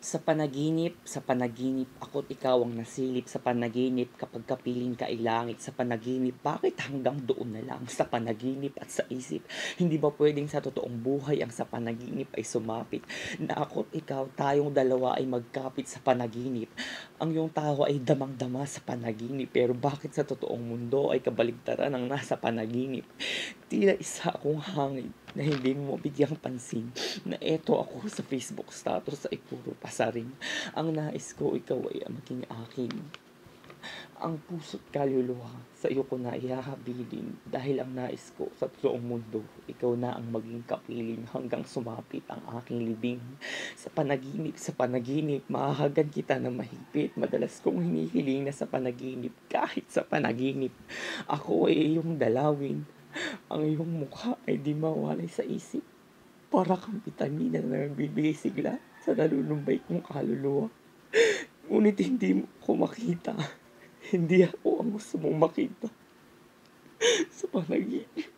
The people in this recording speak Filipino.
Sa panaginip ako't ikaw ang nasilip sa panaginip kapag kapiling ka ay langit sa panaginip. Bakit hanggang doon na lang sa panaginip at sa isip? Hindi ba puwedeng sa totoong buhay ang sa panaginip ay sumapit na ako't ikaw, tayong dalawa ay magkapit sa panaginip? Ang iyong tawa ay damang-dama sa panaginip, pero bakit sa totoong mundo ay kabaligtaran ang nasa panaginip? Tila isa akong hangin na hindi mo mabigyang pansin na eto ako sa Facebook status ay puro pasaring. Ang nais ko ikaw ay maging akin. Ang puso't kaluluwa sa iyo ko na ihahabilin dahil ang nais ko sa totoong mundo, ikaw na ang maging kapiling hanggang sumapit ang aking libing. Sa panaginip, mahahagan kita ng mahigpit. Madalas kong hinihiling na sa panaginip, kahit sa panaginip, ako ay iyong dalawin. Ang iyong mukha ay di mawalay sa isip. Para kang bitamina na nagbibigay sigla sa nalulumbay kong kaluluwa. Ngunit hindi mo ko makita. Hindi ako ang gusto mong makita sa panaginip.